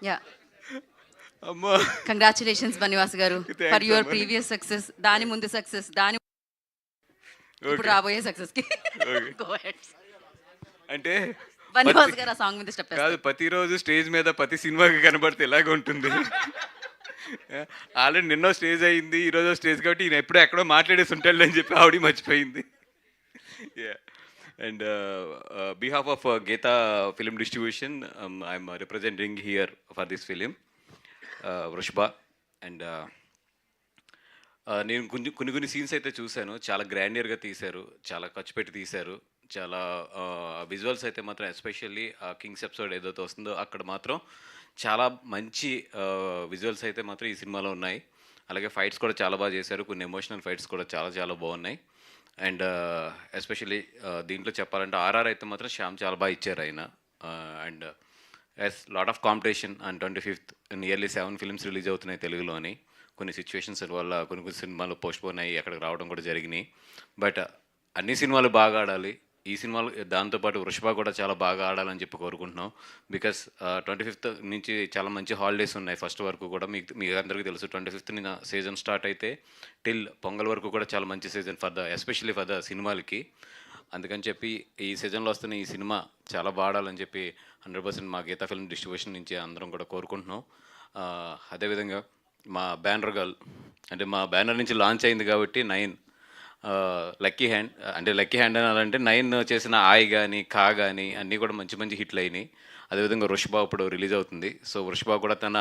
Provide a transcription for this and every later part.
Yeah అమ్మా congratulations Bunny Vas గారు Thanks for your అమ్మా. ప్రీవియస్ సక్సెస్, దాని ముందు సక్సెస్, దాని ఇప్పుడు ఓకే రాబోయే సక్సెస్ కి ఓకే గో హెడ్. అంటే బనివాస్ గారు ఆ సాంగ్ మీద స్టెప్ కాదు, వేస్తారు. ప్రతిరోజు స్టేజ్ మీద ప్రతి సినిమాకి కనబడితే ఎలాగ ఉంటుంది. ఆల్రెడీ నిన్నో స్టేజ్ అయింది, ఈరోజు స్టేజ్ కాబట్టి ఈయన ఎప్పుడో ఎక్కడో మాట్లాడేసి ఉంటాడు అని చెప్పి ఆవిడ మర్చిపోయింది. And behalf of Geetha film distribution, I'm representing here for this film Vrushabha. And నేను కొన్ని సీన్స్ అయితే చూశాను, చాలా గ్రాండియర్గా తీశారు, చాలా ఖర్చు పెట్టి తీశారు, చాలా విజువల్స్ అయితే మాత్రం ఎస్పెషల్లీ కింగ్స్ ఎపిసోడ్ ఏదైతే వస్తుందో అక్కడ మాత్రం చాలా మంచి విజువల్స్ అయితే మాత్రం ఈ సినిమాలో ఉన్నాయి. అలాగే ఫైట్స్ కూడా చాలా బాగా చేశారు, కొన్ని ఎమోషనల్ ఫైట్స్ కూడా చాలా చాలా బాగున్నాయి. అండ్ ఎస్పెషల్లీ దీంట్లో చెప్పాలంటే ఆర్ఆర్ అయితే మాత్రం శ్యామ్ చాలా బాగా ఇచ్చారు ఆయన. And as lot of competition and 25th nearly 7 films release అవుతున్నాయి తెలుగులోని. కొన్ని సిచ్యువేషన్స్ వల్ల కొన్ని సినిమాలు పోస్ట్పోన్ అయ్యి అక్కడికి రావడం కూడా జరిగినాయి. బట్ అన్ని సినిమాలు బాగా ఆడాలి, ఈ సినిమాలు దాంతోపాటు వృషభ కూడా చాలా బాగా ఆడాలని చెప్పి కోరుకుంటున్నాం. బికాస్ 25th నుంచి చాలా మంచి హాలిడేస్ ఉన్నాయి. ఫస్ట్ వరకు కూడా మీకు అందరికీ తెలుసు, 25th సీజన్ స్టార్ట్ అయితే టిల్ పొంగల్ వరకు కూడా చాలా మంచి సీజన్ ఎస్పెషల్లీ ఫర్ ద సినిమాలకి. అందుకని చెప్పి ఈ సీజన్లో వస్తున్న ఈ సినిమా చాలా బాడాలని చెప్పి 100% మా గీతా ఫిల్మ్ డిస్ట్రిబ్యూషన్ నుంచి అందరం కూడా కోరుకుంటున్నాం. అదేవిధంగా మా బ్యానర్ గర్ల్ అంటే మా బ్యానర్ నుంచి లాంచ్ అయింది కాబట్టి 9 లక్కీ హ్యాండ్, అంటే లక్కీ హ్యాండ్ అనాలంటే 9 చేసిన ఆయ్ కానీ కా కానీ అన్నీ కూడా మంచి మంచి హిట్లు అయినాయి. అదేవిధంగా వృషభ ఇప్పుడు రిలీజ్ అవుతుంది. సో వృషభ కూడా తన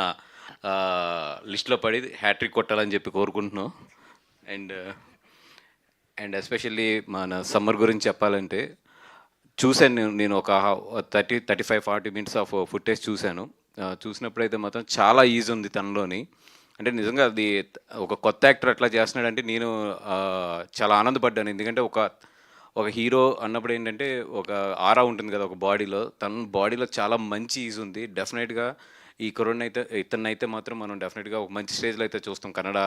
లిస్ట్లో పడి హ్యాట్రిక్ కొట్టాలని చెప్పి కోరుకుంటున్నాం. అండ్ అండ్ ఎస్పెషల్లీ మన సమ్మర్ గురించి చెప్పాలంటే చూశాను నేను ఒక 35-40 మినిట్స్ ఆఫ్ ఫుటేజ్ చూశాను. చూసినప్పుడైతే మాత్రం చాలా ఈజీ ఉంది తనలోని. అంటే నిజంగా అది ఒక కొత్త యాక్టర్ అట్లా చేస్తున్నాడంటే నేను చాలా ఆనందపడ్డాను. ఎందుకంటే ఒక హీరో అన్నప్పుడు ఏంటంటే ఒక ఆరా ఉంటుంది కదా ఒక బాడీలో, తన బాడీలో చాలా మంచి ఈజ్ ఉంది. డెఫినెట్గా ఈ కరోనా అయితే ఇతన్నైతే మాత్రం మనం డెఫినెట్గా ఒక మంచి స్టేజ్లో అయితే చూస్తాం కన్నడ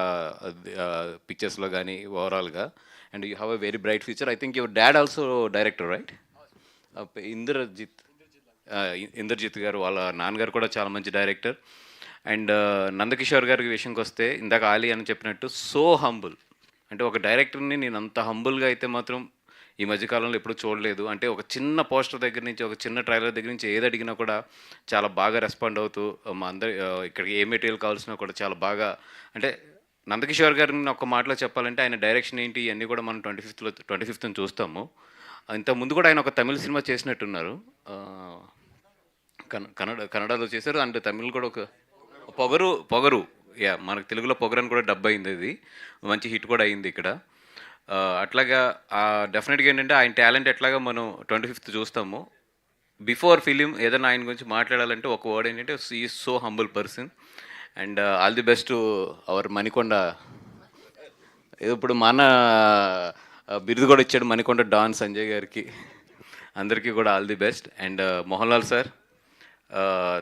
పిక్చర్స్లో కానీ ఓవరాల్గా. And you have a very bright future. I think your dad also director right? Indrajit Indrajit garu వాళ్ళ నాన్నగారు కూడా చాలా మంచి డైరెక్టర్. అండ్ నందకిషోర్ గారి విషయంకి వస్తే ఇందాక ఆలీ అని చెప్పినట్టు సో హంబుల్. అంటే ఒక డైరెక్టర్ని నేను అంత హంబుల్గా అయితే మాత్రం ఈ మధ్యకాలంలో ఎప్పుడూ చూడలేదు. అంటే ఒక చిన్న పోస్టర్ దగ్గర నుంచి, ఒక చిన్న ట్రైలర్ దగ్గర నుంచి ఏది అడిగినా కూడా చాలా బాగా రెస్పాండ్ అవుతూ మా అందరి ఇక్కడికి ఏ మెటీరియల్ కావాల్సినా కూడా చాలా బాగా, అంటే నందకిషోర్ గారిని ఒక మాటలో చెప్పాలంటే ఆయన డైరెక్షన్ ఏంటి ఇవన్నీ కూడా మనం 25th చూస్తాము. ఇంత ముందు కూడా ఆయన ఒక తమిళ సినిమా చేసినట్టున్నారు, కన్నడలో చేశారు. అండ్ తమిళ్ కూడా ఒక పొగరు యా, మనకు తెలుగులో పొగరు అని కూడా డబ్ అయింది, అది మంచి హిట్ కూడా అయింది ఇక్కడ. అట్లాగా డెఫినెట్గా ఏంటంటే ఆయన టాలెంట్ ఎట్లాగా మనం 25th చూస్తాము. బిఫోర్ ఫిలిం ఏదైనా ఆయన గురించి మాట్లాడాలంటే ఒక వర్డ్ ఏంటంటే ఈ so humble person. And all the best our Manikonda. ఇప్పుడు మన బిరుదు కూడా ఇచ్చాడు మణికొండ డాన్ సంజయ్ గారికి. అందరికీ కూడా all the best. And Mohan Lal sir,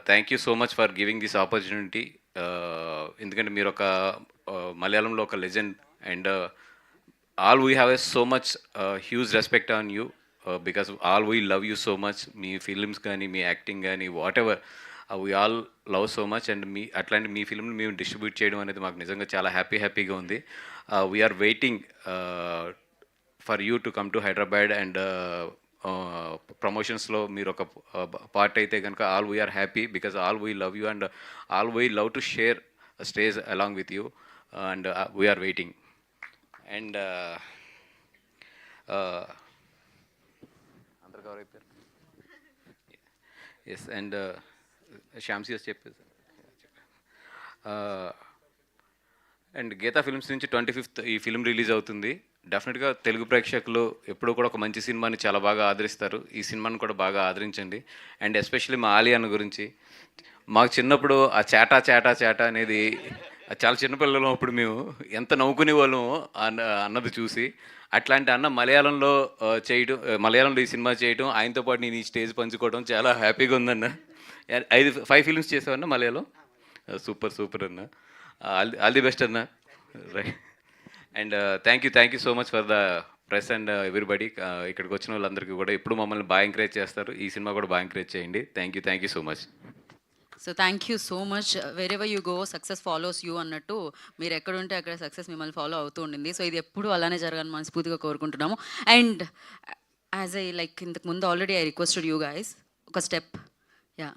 thank you so much for giving this opportunity. ఎందుకంటే మీరు ఒక మలయాళంలో ఒక legend. And all we have a so much huge respect on you, because all we love you so much. Me films కానీ మీ acting కానీ what ever we all love so much. And అట్లాంటి మీ ఫిల్మ్ని మేము distribute చేయడం అనేది మాకు నిజంగా చాలా హ్యాపీగా ఉంది. We are waiting for you to come to Hyderabad. And ప్రమోషన్స్లో మీరు ఒక పార్ట్ అయితే కనుక all we are happy, because all we love you and all we love to share stage along with you. And we are waiting. And అందరు cover అయిపోయారు. Yes. And శ్యామ్సియస్ చెప్పేసి and Gita films నుంచి 25th ఈ ఫిల్మ్ రిలీజ్ అవుతుంది. డెఫినెట్గా తెలుగు ప్రేక్షకులు ఎప్పుడూ కూడా ఒక మంచి సినిమాని చాలా బాగా ఆదరిస్తారు. ఈ సినిమాని కూడా బాగా ఆదరించండి. అండ్ ఎస్పెషల్లీ మా ఆలీ అన్న గురించి, మాకు చిన్నప్పుడు ఆ చేటా అనేది చాలా చిన్నపిల్లలు అప్పుడు మేము ఎంత నవ్వుకునే వాళ్ళము అన్నది చూసి, అట్లాంటి అన్న మలయాళంలో చేయడం, మలయాళంలో ఈ సినిమా చేయడం, ఆయనతో పాటు నేను ఈ స్టేజ్ పంచుకోవడం చాలా హ్యాపీగా ఉందన్న. 5 ఫిల్మ్స్ చేసావన్న మలయాళం. సూపర్ అన్న. ఆల్ ది బెస్ట్ అన్న. Right. And thank you so much for the press and everybody. ఇక్కడికి వచ్చిన వాళ్ళందరికీ కూడా ఎప్పుడు మమ్మల్ని బాగా ఎంకరేజ్ చేస్తారు. ఈ సినిమా కూడా బాగా ఎంకరేజ్ చేయండి. Thank you so much. So thank you so much. Where ever you go success follows you అన్నట్టు మీరు ఎక్కడ ఉంటే అక్కడ సక్సెస్ మిమ్మల్ని ఫాలో అవుతూ ఉండింది. సో ఇది ఎప్పుడు అలానే జరగాలని మనస్ఫూర్తిగా కోరుకుంటున్నాము. అండ్ యాజ్ ఐ లైక్ ఇంతకు ముందు already I requested you guys ఒక స్టెప్. యా